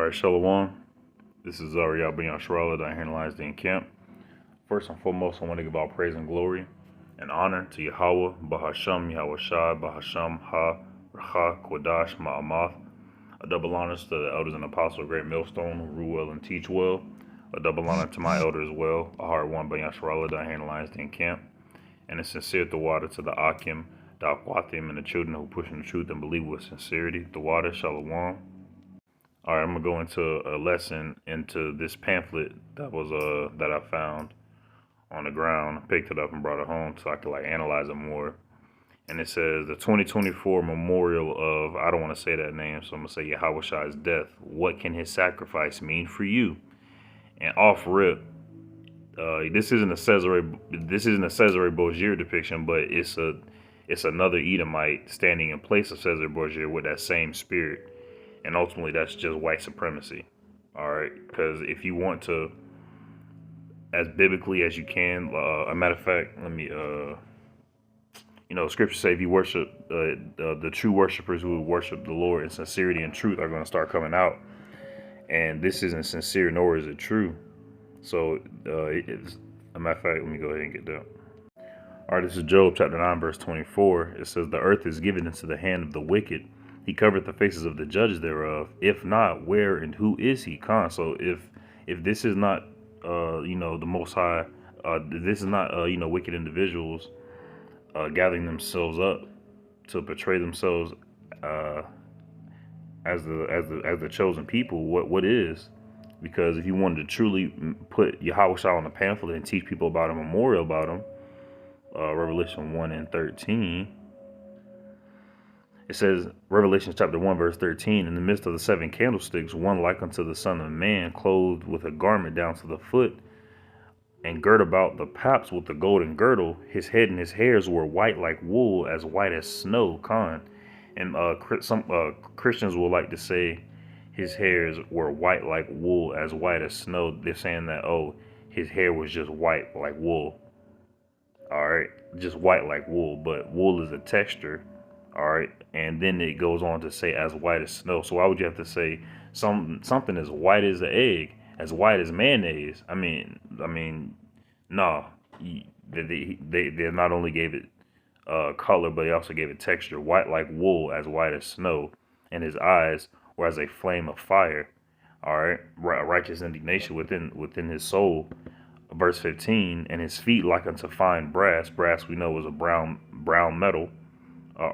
All right, Shalom. This is Ariel Ben Yasharallah that analyze the camp. First and foremost, I want to give all praise and glory and honor to Yahweh, Bahasham, Yahweh Shai, Bahasham, Ha, Racha, Kodash, Ma'amath. A double honor to the elders and apostles of Great Millstone who rule well and teach well. A double honor to my elder as well, a hard one Ben Yasharallah that analyze the camp. And a sincere Thawada to the Akim, the Akwathim, and the children who push in the truth and believe with sincerity. Thawada, Shalom. All right, I'm gonna go into a lesson into this pamphlet that I found on the ground. I picked it up and brought it home so I could analyze it more. And it says the 2024 memorial of, I don't want to say that name, so I'm gonna say Yahweh Shai's death. What can his sacrifice mean for you? And off rip, this isn't a Cesare Borgia depiction, but it's another Edomite standing in place of Cesare Borgia with that same spirit. And ultimately, that's just white supremacy. All right, because if you want to, as biblically as you can, a matter of fact, let me, scripture say if you worship, the true worshipers who worship the Lord in sincerity and truth are going to start coming out. And this isn't sincere, nor is it true. So, it's a matter of fact, let me go ahead and get that. All right, this is Job chapter 9, verse 24. It says, "The earth is given into the hand of the wicked. He covered the faces of the judges thereof. If not, where and who is he?" Con. So if this is not, the Most High, this is not, wicked individuals gathering themselves up to portray themselves as the chosen people, what is? Because if you wanted to truly put Yahweh Shai on the pamphlet and teach people about a memorial about him, Revelation 1 and 13. It says, Revelation chapter 1, verse 13, "In the midst of the seven candlesticks, one like unto the Son of Man, clothed with a garment down to the foot, and girt about the paps with a golden girdle. His head and his hairs were white like wool, as white as snow." Con. And some Christians will like to say his hairs were white like wool, as white as snow. They're saying that, his hair was just white like wool. All right, just white like wool, but wool is a texture. All right, and then it goes on to say as white as snow. So why would you have to say something as white as an egg, as white as mayonnaise? I mean, no. They not only gave it color, but they also gave it texture. White like wool, as white as snow, and his eyes were as a flame of fire. All right, righteous indignation within his soul. Verse 15, "And his feet like unto fine brass." Brass we know is a brown metal.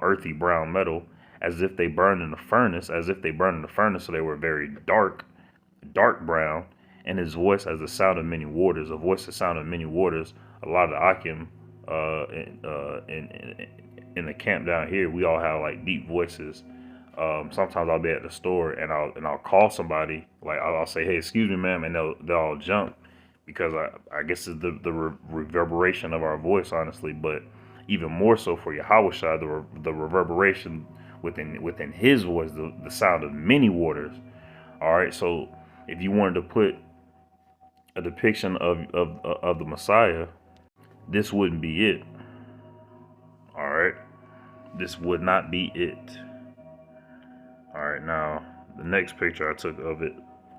Earthy brown metal, as if they burned in a furnace, so they were very dark brown. And his voice as the sound of many waters. A voice the sound of many waters. A lot of the Akim in the camp down here, we all have like deep voices. Sometimes I'll be at the store and I'll call somebody, like I'll say, "Hey, excuse me, ma'am," and they'll all jump, because I guess it's the reverberation of our voice, honestly. But even more so for Yahweh Shai, the reverberation within his voice, the sound of many waters. All right, so if you wanted to put a depiction of the Messiah, this wouldn't be it. All right, this would not be it. All right, now the next picture I took of it,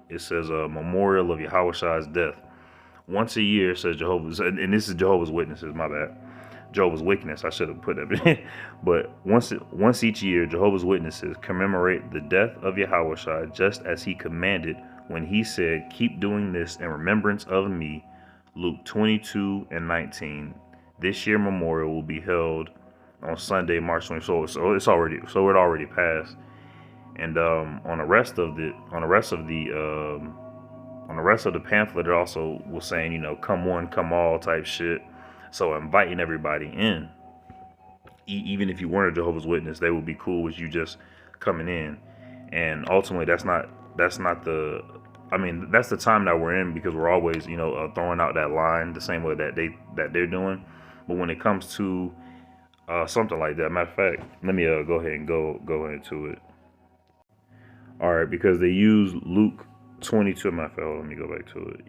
it says a memorial of Yahweh Shai's death. Once a year, says Jehovah's, and this is Jehovah's Witnesses, my bad. Jehovah's Witness, I should have put that. But once each year, Jehovah's Witnesses commemorate the death of Yahweh Shai, just as he commanded when he said, "Keep doing this in remembrance of me." Luke 22 and 19. This year memorial will be held on Sunday, March 24th. So it already passed. And on the rest of the pamphlet, it also was saying, "Come one, come all" type shit. So inviting everybody in, even if you weren't a Jehovah's Witness, they would be cool with you just coming in. And ultimately, that's the time that we're in, because we're always, throwing out that line the same way that they're doing. But when it comes to something like that, matter of fact, let me go ahead and go into it. All right, because they use Luke 22. Let me go back to it.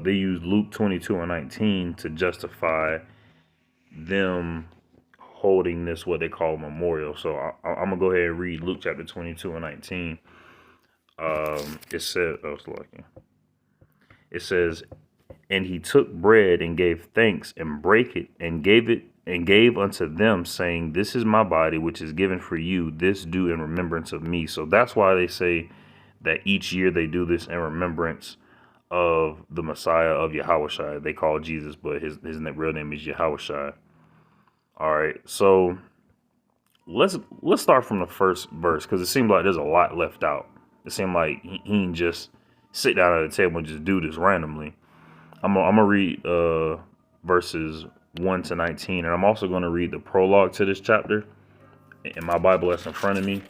They use Luke 22 and 19 to justify them holding this, what they call a memorial. So I'm going to go ahead and read Luke chapter 22 and 19. It said, oh, it's lucky. It says, and he took bread and gave thanks and brake it and gave unto them, saying, this is my body, which is given for you. This do in remembrance of me. So that's why they say that each year they do this in remembrance of the Messiah of Yahushua. They call Jesus, but his real name is Yahushua. All right, so let's start from the first verse because it seems like there's a lot left out. It seemed like he didn't just sit down at a table and just do this randomly. I'm gonna read verses 1 to 19, and I'm also gonna read the prologue to this chapter in my Bible that's in front of me.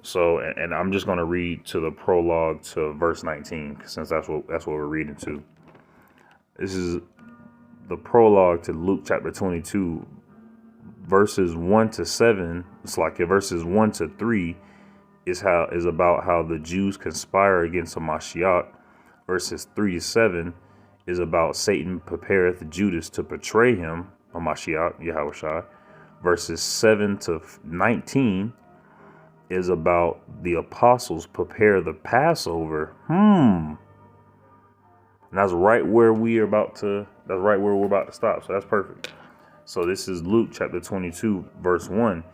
So, and I'm just gonna read to the prologue to verse 19, since that's what we're reading to. This is the prologue to Luke chapter 22, verses 1 to 7. It's like verses 1 to 3 is about how the Jews conspire against the Mashiach. Verses 3 to 7 is about Satan prepareth Judas to betray him, a Mashiach, Yahushua. Verses 7 to 19 is about the apostles prepare the Passover. And that's right where we're about to stop. So that's perfect. So this is Luke chapter 22, verse 1. It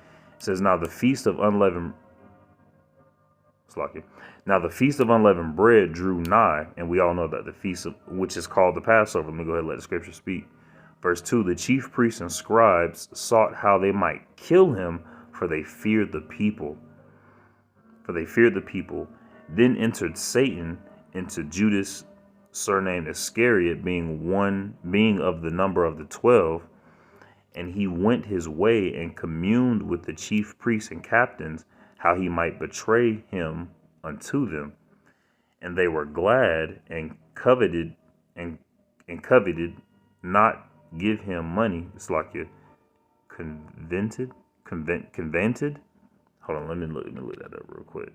says, Now the feast of unleavened bread drew nigh, and we all know that the feast of which is called the Passover. Let me go ahead and let the scripture speak. Verse 2, the chief priests and scribes sought how they might kill him, for they feared the people. Then entered Satan into Judas, surnamed Iscariot, being of the number of the 12. And he went his way and communed with the chief priests and captains, how he might betray him unto them. And they were glad and coveted not give him money. It's like you convented. Hold on, let me look that up real quick.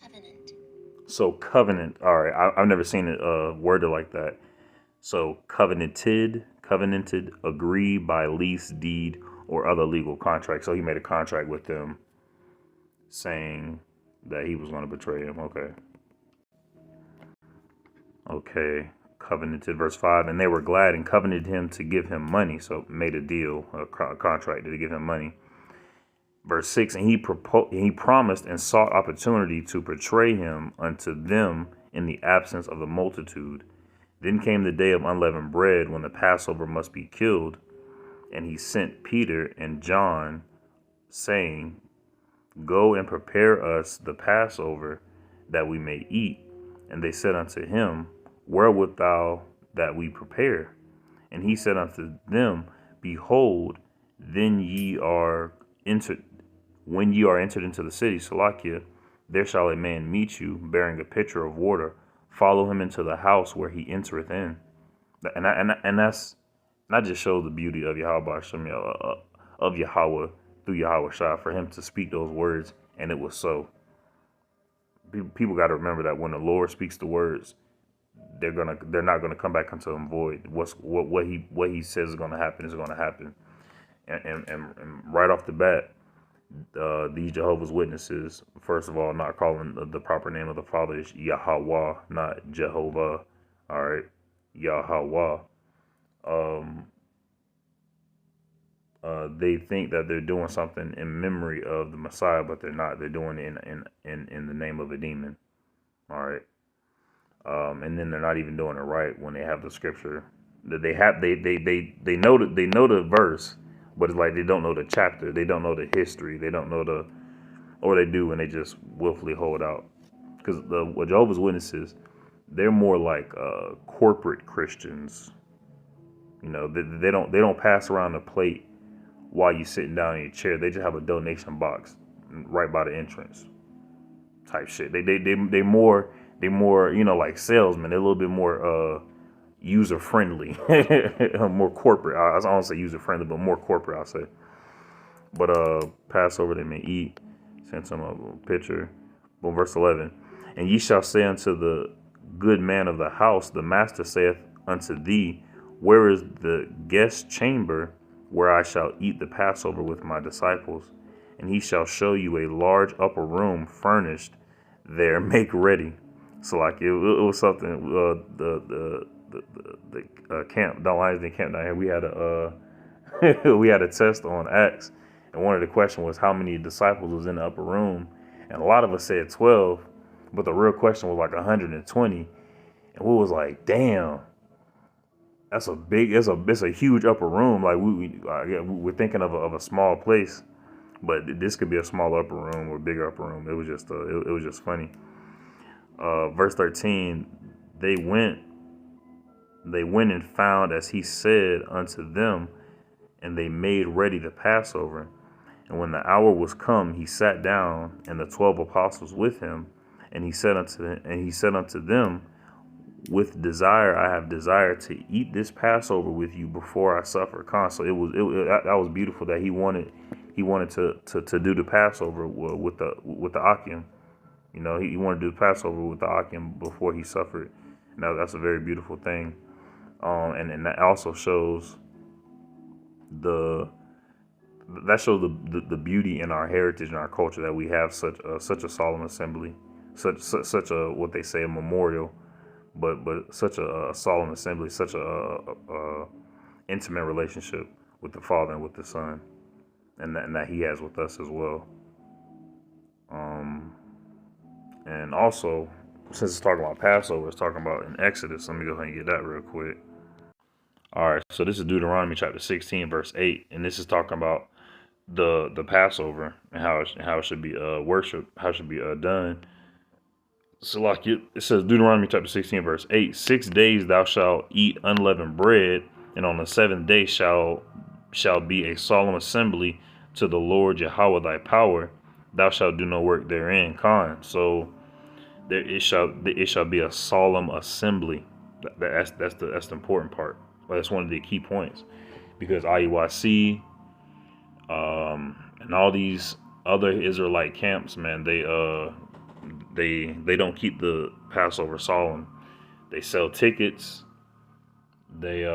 Covenant. So covenant. All right, I've never seen it worded like that. So covenanted, agree by lease, deed, or other legal contract. So he made a contract with them saying that he was going to betray him. Okay. Covenanted, verse 5. And they were glad and covenanted him to give him money. So made a deal, a contract to give him money. Verse 6. And he promised and sought opportunity to betray him unto them in the absence of the multitude. Then came the day of unleavened bread, when the Passover must be killed. And he sent Peter and John, saying, Go and prepare us the Passover, that we may eat. And they said unto him, Where wilt thou that we prepare? And he said unto them, Behold, when ye are entered into the city, Salakia, there shall a man meet you, bearing a pitcher of water. Follow him into the house where he entereth in. And that just shows the beauty of Yahweh of Yahweh through Yahushua, for him to speak those words, and it was so. People got to remember that when the Lord speaks the words, they're not gonna come back unto him void. What he says is gonna happen is gonna happen. And right off the bat, these Jehovah's Witnesses, first of all, not calling the proper name of the Father is Yahweh, not Jehovah. All right, Yahweh. They think that they're doing something in memory of the Messiah, but they're not. They're doing it in the name of a demon. All right. And then they're not even doing it right when they have the scripture. They know the verse, but it's like they don't know the chapter. They don't know the history. They don't know or they do, and they just willfully hold out. Because the Jehovah's Witnesses, they're more like corporate Christians. You know, they don't pass around the plate while you're sitting down in your chair. They just have a donation box right by the entrance, type shit. They more like salesmen. They're a little bit more user friendly, more corporate. I don't say user friendly, but more corporate, I'll say. But Passover they may eat. Sent him a picture. Boom, verse 11. And ye shall say unto the good man of the house, the master saith unto thee, Where is the guest chamber where I shall eat the Passover with my disciples? and he shall show you a large upper room furnished there. Make ready. So like it was something. The camp, Don Lions Den camp down here. We had a we had a test on Acts, and one of the questions was how many disciples was in the upper room, and a lot of us said 12, but the real question was like 120, and we was like, damn. That's a big. It's a huge upper room. Like we're thinking of a small place, but this could be a small upper room or bigger upper room. It was just it was just funny. Verse 13, they went and found as he said unto them, and they made ready the Passover. And when the hour was come, he sat down, and the 12 apostles with him, and he said unto them, with desire I have desired to eat this Passover with you before I suffer. So that was beautiful that he wanted to do the Passover with the Akim. You know, he wanted to do the Passover with the Akim before he suffered. Now that's a very beautiful thing. And that also shows the beauty in our heritage and our culture, that we have such a solemn assembly, such a, what they say, a memorial, but such a solemn assembly, such a intimate relationship with the Father and with the Son, and that He has with us as well. And also, since it's talking about Passover, it's talking about in Exodus. Let me go ahead and get that real quick. All right, so this is Deuteronomy chapter 16, verse 8, and this is talking about the Passover and how it should be worshipped, how it should be done. So like it says, Deuteronomy chapter 16, verse 8, 6 days thou shalt eat unleavened bread, and on the seventh day shall be a solemn assembly to the Lord Yahweh thy power. Thou shalt do no work therein. So it shall be a solemn assembly. That's the important part. But that's one of the key points, because IUIC and all these other Israelite camps, man, they don't keep the Passover solemn. They sell tickets. They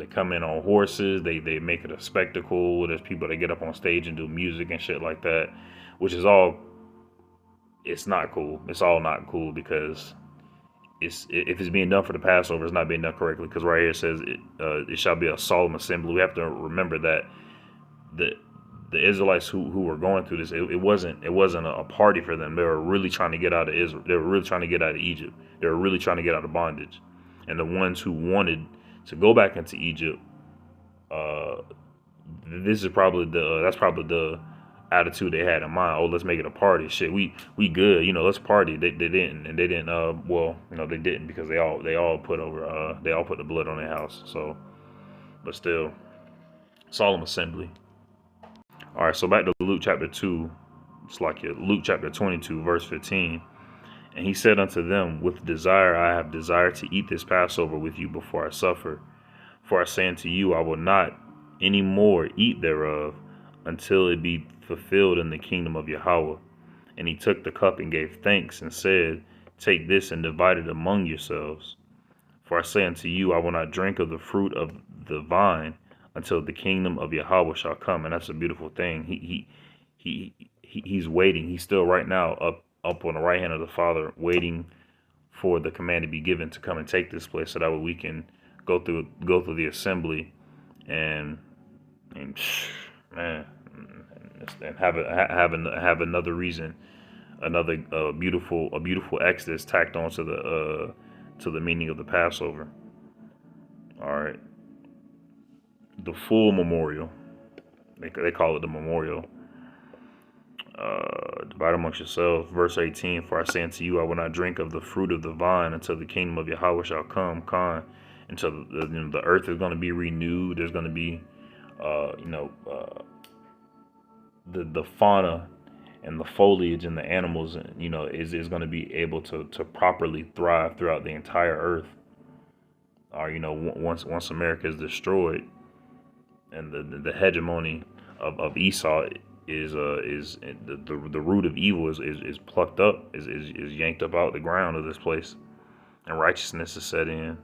come in on horses. They make it a spectacle. There's people that get up on stage and do music and shit like that, which is all. It's not cool. It's all not cool, because if it's being done for the Passover, it's not being done correctly. Because right here it says it shall be a solemn assembly. We have to remember that the Israelites who were going through this, it wasn't a party for them. They were really trying to get out of Israel. They were really trying to get out of Egypt. They were really trying to get out of bondage. And the ones who wanted to go back into Egypt, this is probably that's probably the attitude they had in mind. Oh, let's make it a party. Shit, we good. You know, let's party. They didn't, and they didn't. Well, you know, they didn't, because they all put the blood on their house. So, but still, solemn assembly. All right, so back to Luke chapter 2. It's like Luke chapter 22, verse 15. And he said unto them, with desire I have desired to eat this Passover with you before I suffer. For I say unto you, I will not any more eat thereof until it be fulfilled in the kingdom of Yahweh. And he took the cup and gave thanks and said, take this and divide it among yourselves. For I say unto you, I will not drink of the fruit of the vine until the kingdom of Yahweh shall come. And that's a beautiful thing. He's waiting. He's still right now up on the right hand of the Father, waiting for the command to be given to come and take this place, so that way we can go through the assembly and man, and have another reason, another beautiful exodus tacked on to the meaning of the Passover. All right, the full memorial, they call it the memorial. Divide amongst yourselves. Verse 18, for I say unto you, I will not drink of the fruit of the vine until the kingdom of Yahweh shall come. Until the earth is going to be renewed. There's going to be, the fauna and the foliage and the animals, is going to be able to properly thrive throughout the entire earth. Or, once America is destroyed, and the hegemony of Esau is the root of evil is plucked up, is yanked up out the ground of this place, and righteousness is set in,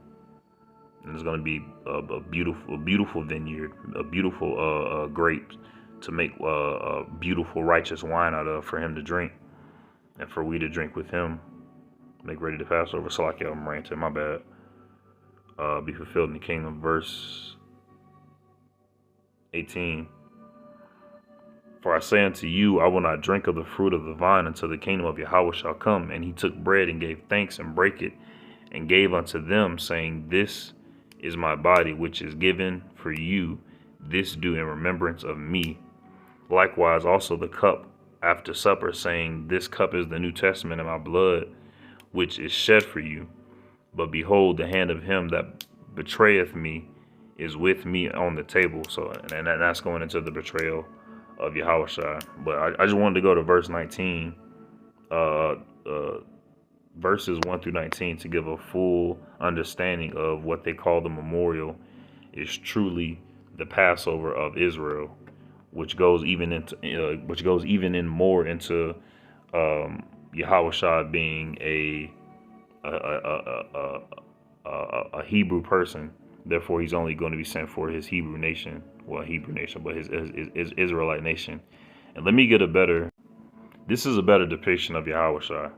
and there's going to be a beautiful vineyard, a beautiful grapes to make beautiful, righteous wine out of for him to drink, and for we to drink with him. Make ready to Passover. So like I'm ranting, my bad. Be fulfilled in the kingdom. Verse 18. For I say unto you, I will not drink of the fruit of the vine until the kingdom of Yahweh shall come. And he took bread and gave thanks and brake it and gave unto them, saying, This is my body, which is given for you. This do in remembrance of me. Likewise also the cup after supper, saying, This cup is the New Testament in my blood, which is shed for you. But behold, the hand of him that betrayeth me is with me on the table. So, and that's going into the betrayal of Yahushua. But I just wanted to go to verse 19, verses 1 through 19, to give a full understanding of what they call the memorial is truly the Passover of Israel, which goes even in more into Yahushua being a Hebrew person. Therefore, he's only going to be sent for his Hebrew nation. Well, Hebrew nation, but his Israelite nation. And let me get this is a better depiction of Yahushua.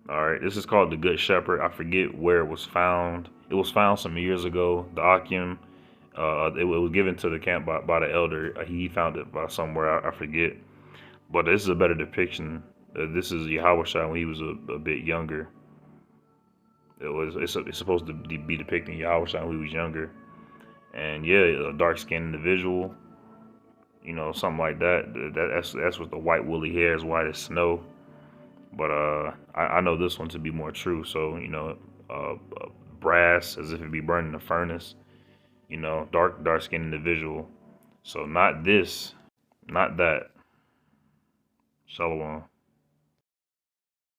All right, this is called the Good Shepherd. I forget where it was found. It was found some years ago. The Akim, it was given to the camp by the elder. He found it by somewhere, I forget. But this is a better depiction. This is Yahushua when he was a bit younger. It's supposed to be depicting Yahushua when he was younger. And yeah, a dark-skinned individual, something like that. That's with the white woolly hair, as white as snow. But I know this one to be more true. So brass, as if it be burning in a furnace. Dark-skinned individual. So not this, not that. Shalom.